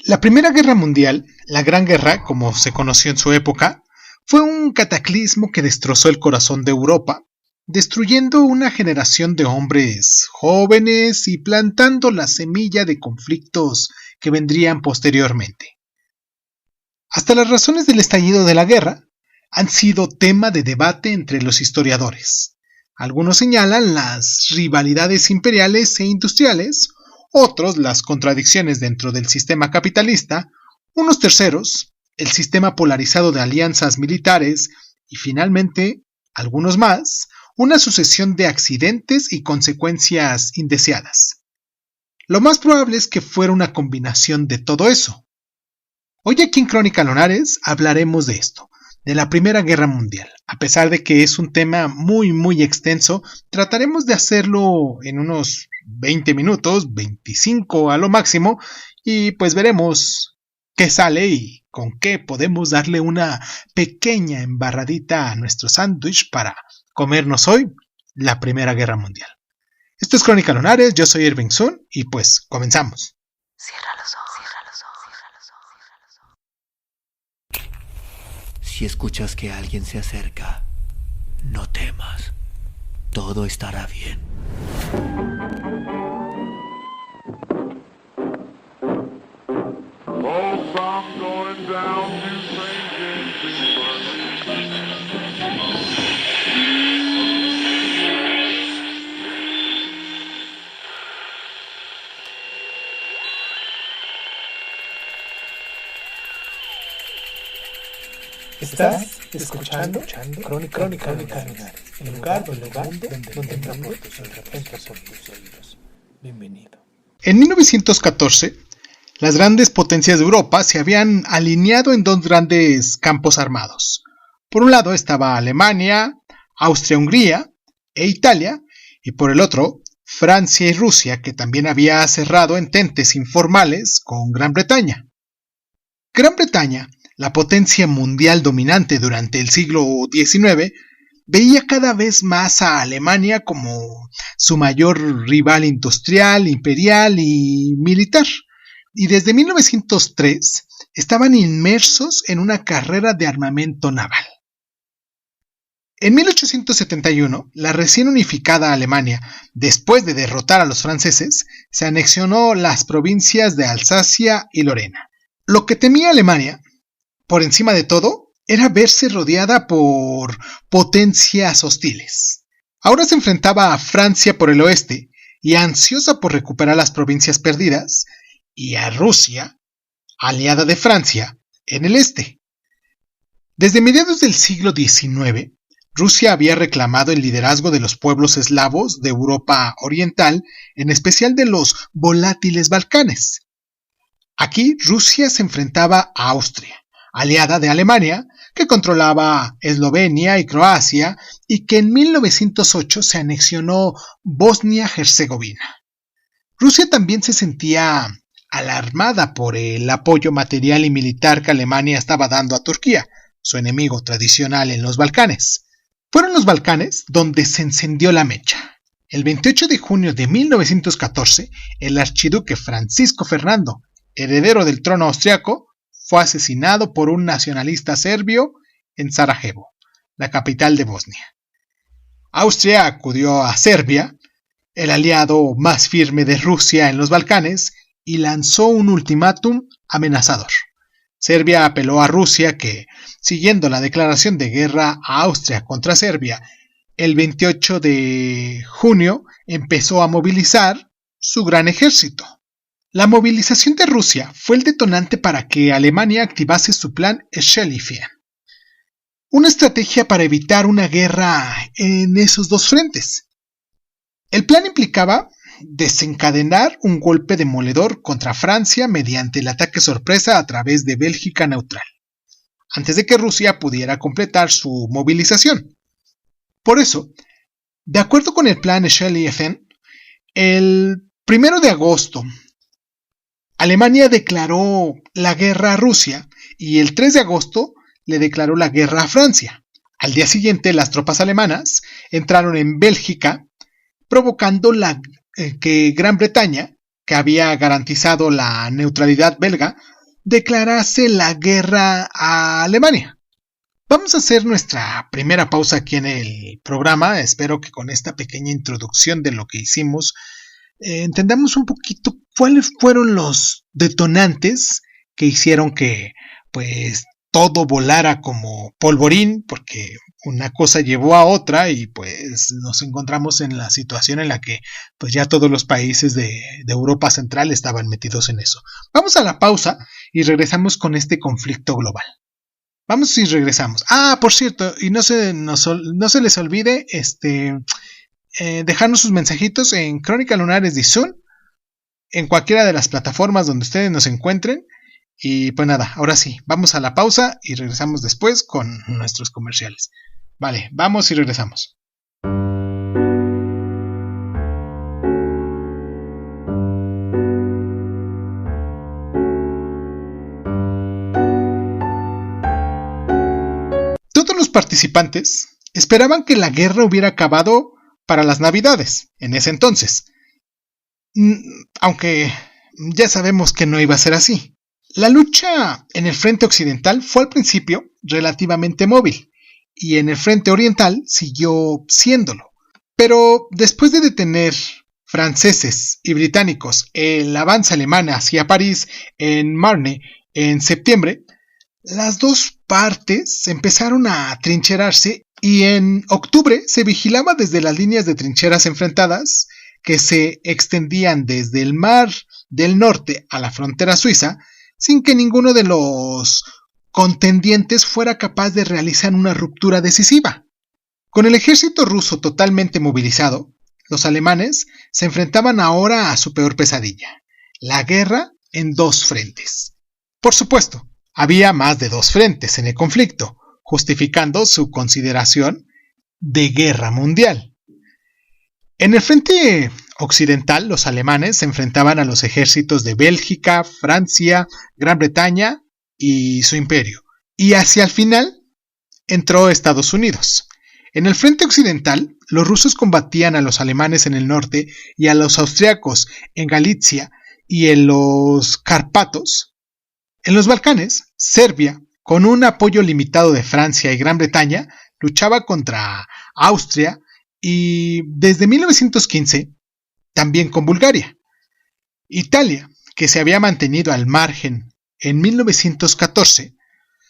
La Primera Guerra Mundial, la Gran Guerra, como se conoció en su época, fue un cataclismo que destrozó el corazón de Europa, destruyendo una generación de hombres jóvenes y plantando la semilla de conflictos que vendrían posteriormente. Hasta las razones del estallido de la guerra han sido tema de debate entre los historiadores. Algunos señalan las rivalidades imperiales e industriales, otros las contradicciones dentro del sistema capitalista, unos terceros el sistema polarizado de alianzas militares y finalmente, algunos más, una sucesión de accidentes y consecuencias indeseadas. Lo más probable es que fuera una combinación de todo eso. Hoy aquí en Crónica Lunares hablaremos de esto, de la Primera Guerra Mundial. A pesar de que es un tema muy extenso, trataremos de hacerlo en unos 20 minutos, 25 a lo máximo, y pues veremos qué sale y con qué podemos darle una pequeña embarradita a nuestro sándwich para comernos hoy la Primera Guerra Mundial. Esto es Crónica Lunares, yo soy Irving Sun y pues comenzamos. Cierra los ojos, cierra los ojos, cierra los ojos, cierra los ojos. Si escuchas que alguien se acerca, no temas. Todo estará bien. Estás escuchando Crónica Lunares, el lugar donde entra por tus oídos. Bienvenido. En 1914, las grandes potencias de Europa se habían alineado en dos grandes campos armados. Por un lado estaba Alemania, Austria-Hungría e Italia, y por el otro, Francia y Rusia, que también había cerrado ententes informales con Gran Bretaña. Gran Bretaña, la potencia mundial dominante durante el siglo XIX, veía cada vez más a Alemania como su mayor rival industrial, imperial y militar. Y desde 1903 estaban inmersos en una carrera de armamento naval. En 1871, la recién unificada Alemania, después de derrotar a los franceses, se anexionó las provincias de Alsacia y Lorena. Lo que temía Alemania, por encima de todo, era verse rodeada por potencias hostiles. Ahora se enfrentaba a Francia por el oeste y ansiosa por recuperar las provincias perdidas, y a Rusia, aliada de Francia, en el este. Desde mediados del siglo XIX, Rusia había reclamado el liderazgo de los pueblos eslavos de Europa Oriental, en especial de los volátiles Balcanes. Aquí Rusia se enfrentaba a Austria, aliada de Alemania, que controlaba Eslovenia y Croacia y que en 1908 se anexionó Bosnia-Herzegovina. Rusia también se sentía alarmada por el apoyo material y militar que Alemania estaba dando a Turquía, su enemigo tradicional en los Balcanes. Fueron los Balcanes donde se encendió la mecha. El 28 de junio de 1914, el archiduque Francisco Fernando, heredero del trono austriaco, fue asesinado por un nacionalista serbio en Sarajevo, la capital de Bosnia. Austria acudió a Serbia, el aliado más firme de Rusia en los Balcanes, y lanzó un ultimátum amenazador. Serbia apeló a Rusia que, siguiendo la declaración de guerra a Austria contra Serbia, el 28 de junio empezó a movilizar su gran ejército. La movilización de Rusia fue el detonante para que Alemania activase su plan Schlieffen, una estrategia para evitar una guerra en esos dos frentes. El plan implicaba desencadenar un golpe demoledor contra Francia mediante el ataque sorpresa a través de Bélgica neutral, antes de que Rusia pudiera completar su movilización. Por eso, de acuerdo con el plan Schlieffen, el 1 de agosto, Alemania declaró la guerra a Rusia y el 3 de agosto le declaró la guerra a Francia. Al día siguiente, las tropas alemanas entraron en Bélgica, provocando que Gran Bretaña, que había garantizado la neutralidad belga, declarase la guerra a Alemania. Vamos a hacer nuestra primera pausa aquí en el programa. Espero que con esta pequeña introducción de lo que hicimos entendamos un poquito cuáles fueron los detonantes que hicieron que pues todo volara como polvorín, porque una cosa llevó a otra y pues nos encontramos en la situación en la que pues ya todos los países de Europa Central estaban metidos en eso. Vamos a la pausa y regresamos con este conflicto global. Vamos y regresamos. Por cierto, y no se les olvide dejarnos sus mensajitos en Crónica Lunares de Zoom, en cualquiera de las plataformas donde ustedes nos encuentren. Y pues nada, ahora sí, vamos a la pausa y regresamos después con nuestros comerciales. Vale, vamos y regresamos. Todos los participantes esperaban que la guerra hubiera acabado para las Navidades, en ese entonces. Aunque ya sabemos que no iba a ser así. La lucha en el frente occidental fue al principio relativamente móvil y en el frente oriental siguió siéndolo. Pero después de detener franceses y británicos el avance alemán hacia París en Marne en septiembre, las dos partes empezaron a atrincherarse y en octubre se vigilaba desde las líneas de trincheras enfrentadas que se extendían desde el Mar del Norte a la frontera suiza, sin que ninguno de los contendientes fuera capaz de realizar una ruptura decisiva. Con el ejército ruso totalmente movilizado, los alemanes se enfrentaban ahora a su peor pesadilla, la guerra en dos frentes. Por supuesto, había más de dos frentes en el conflicto, justificando su consideración de guerra mundial. En el frente occidental, los alemanes se enfrentaban a los ejércitos de Bélgica, Francia, Gran Bretaña y su imperio. Y hacia el final entró Estados Unidos. En el frente occidental, los rusos combatían a los alemanes en el norte y a los austriacos en Galicia y en los Cárpatos. En los Balcanes, Serbia, con un apoyo limitado de Francia y Gran Bretaña, luchaba contra Austria y desde 1915 también con Bulgaria. Italia, que se había mantenido al margen en 1914,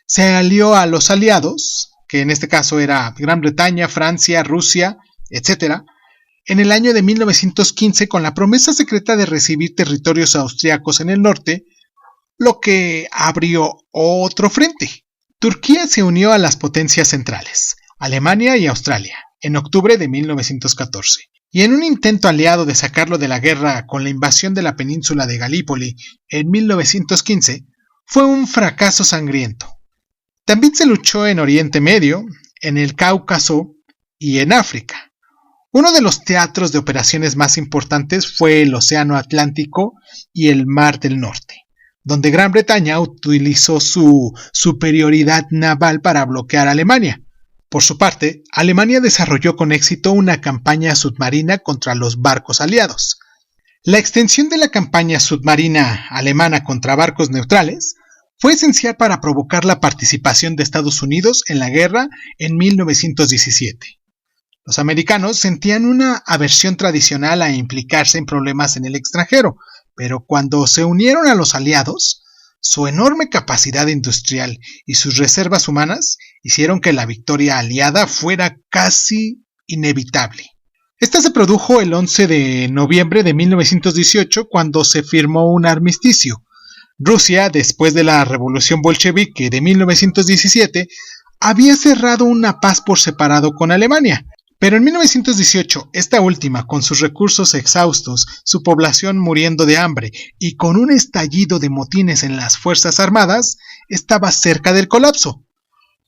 se alió a los aliados, que en este caso era Gran Bretaña, Francia, Rusia, etc., en el año de 1915 con la promesa secreta de recibir territorios austriacos en el norte, lo que abrió otro frente. Turquía se unió a las potencias centrales, Alemania y Australia, en octubre de 1914. Y en un intento aliado de sacarlo de la guerra con la invasión de la península de Galípoli en 1915, fue un fracaso sangriento. También se luchó en Oriente Medio, en el Cáucaso y en África. Uno de los teatros de operaciones más importantes fue el Océano Atlántico y el Mar del Norte, donde Gran Bretaña utilizó su superioridad naval para bloquear a Alemania. Por su parte, Alemania desarrolló con éxito una campaña submarina contra los barcos aliados. La extensión de la campaña submarina alemana contra barcos neutrales fue esencial para provocar la participación de Estados Unidos en la guerra en 1917. Los americanos sentían una aversión tradicional a implicarse en problemas en el extranjero, pero cuando se unieron a los aliados, su enorme capacidad industrial y sus reservas humanas hicieron que la victoria aliada fuera casi inevitable. Esta se produjo el 11 de noviembre de 1918 cuando se firmó un armisticio. Rusia, después de la revolución bolchevique de 1917, había cerrado una paz por separado con Alemania. Pero en 1918, esta última, con sus recursos exhaustos, su población muriendo de hambre y con un estallido de motines en las Fuerzas Armadas, estaba cerca del colapso.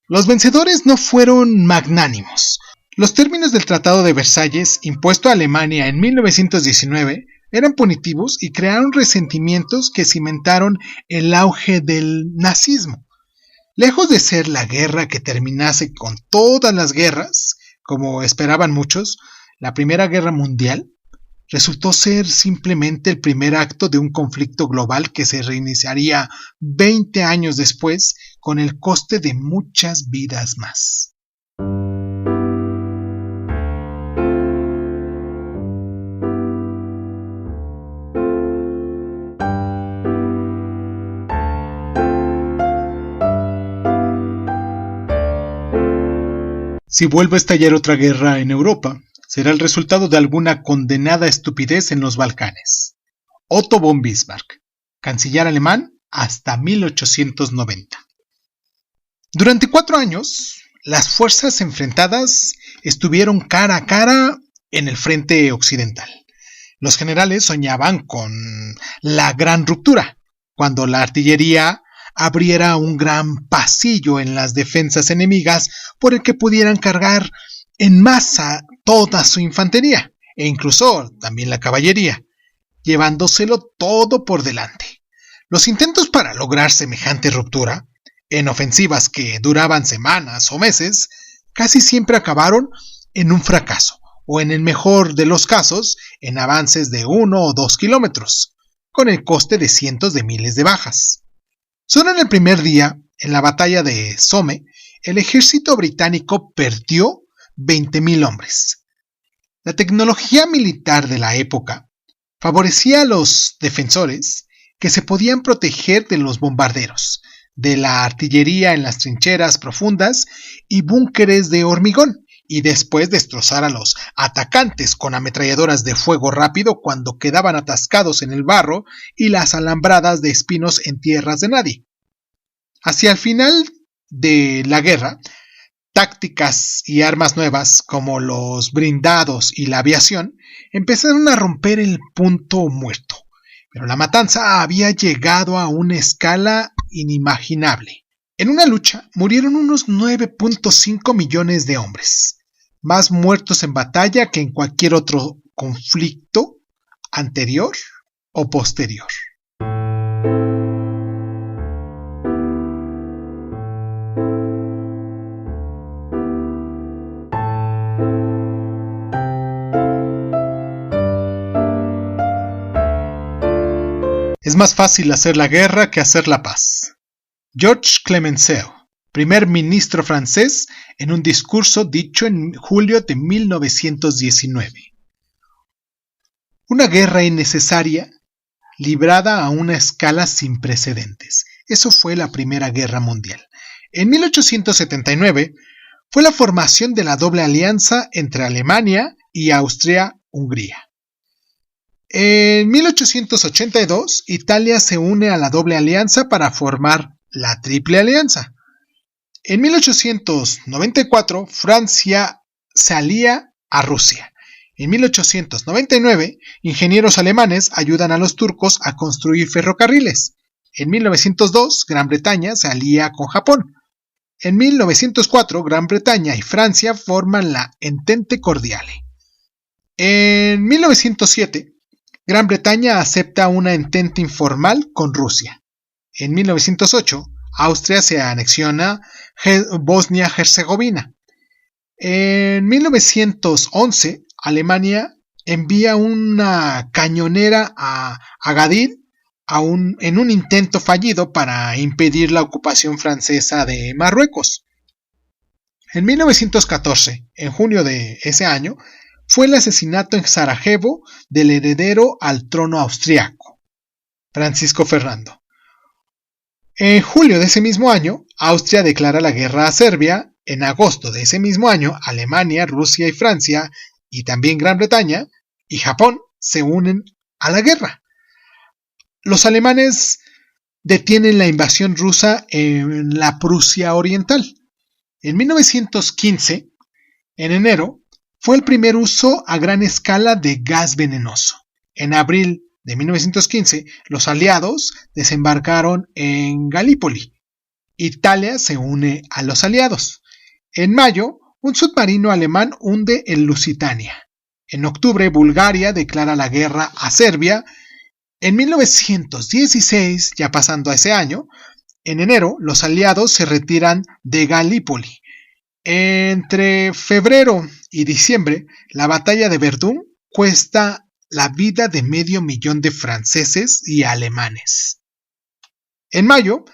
Los vencedores no fueron magnánimos. Los términos del Tratado de Versalles, impuesto a Alemania en 1919, eran punitivos y crearon resentimientos que cimentaron el auge del nazismo. Lejos de ser la guerra que terminase con todas las guerras, como esperaban muchos, la Primera Guerra Mundial, resultó ser simplemente el primer acto de un conflicto global que se reiniciaría 20 años después con el coste de muchas vidas más. Si vuelve a estallar otra guerra en Europa, será el resultado de alguna condenada estupidez en los Balcanes. Otto von Bismarck, canciller alemán hasta 1890. Durante 4 años, las fuerzas enfrentadas estuvieron cara a cara en el frente occidental. Los generales soñaban con la gran ruptura, cuando la artillería abriera un gran pasillo en las defensas enemigas por el que pudieran cargar en masa toda su infantería, e incluso también la caballería, llevándoselo todo por delante. Los intentos para lograr semejante ruptura, en ofensivas que duraban semanas o meses, casi siempre acabaron en un fracaso, o en el mejor de los casos, en avances de 1 o 2 kilómetros, con el coste de cientos de miles de bajas. Solo en el primer día, en la batalla de Somme, el ejército británico perdió 20.000 hombres. La tecnología militar de la época favorecía a los defensores que se podían proteger de los bombarderos, de la artillería en las trincheras profundas y búnkeres de hormigón, y después destrozar a los atacantes con ametralladoras de fuego rápido cuando quedaban atascados en el barro y las alambradas de espinos en tierras de nadie. Hacia el final de la guerra, tácticas y armas nuevas como los blindados y la aviación empezaron a romper el punto muerto, pero la matanza había llegado a una escala inimaginable. En una lucha murieron unos 9.5 millones de hombres, más muertos en batalla que en cualquier otro conflicto anterior o posterior. Es más fácil hacer la guerra que hacer la paz. Georges Clemenceau, primer ministro francés, en un discurso dicho en julio de 1919. Una guerra innecesaria, librada a una escala sin precedentes. Eso fue la Primera Guerra Mundial. En 1879 fue la formación de la doble alianza entre Alemania y Austria-Hungría. En 1882, Italia se une a la doble alianza para formar la Triple Alianza. En 1894, Francia se alía a Rusia. En 1899, ingenieros alemanes ayudan a los turcos a construir ferrocarriles. En 1902, Gran Bretaña se alía con Japón. En 1904, Gran Bretaña y Francia forman la Entente Cordiale. En 1907, Gran Bretaña acepta una entente informal con Rusia. En 1908, Austria se anexiona Bosnia-Herzegovina. En 1911, Alemania envía una cañonera a Agadir en un intento fallido para impedir la ocupación francesa de Marruecos. En 1914, en junio de ese año, fue el asesinato en Sarajevo del heredero al trono austriaco, Francisco Fernando. En julio de ese mismo año, Austria declara la guerra a Serbia. En agosto de ese mismo año, Alemania, Rusia y Francia, y también Gran Bretaña y Japón se unen a la guerra. Los alemanes detienen la invasión rusa en la Prusia Oriental. En 1915, en enero, fue el primer uso a gran escala de gas venenoso. En abril de 1915, los aliados desembarcaron en Galípoli. Italia se une a los aliados. En mayo, un submarino alemán hunde el Lusitania. En octubre, Bulgaria declara la guerra a Serbia. En 1916, ya pasando a ese año, en enero, los aliados se retiran de Galípoli. Entre febrero y diciembre, la batalla de Verdún cuesta la vida de 500.000 de franceses y alemanes. En mayo,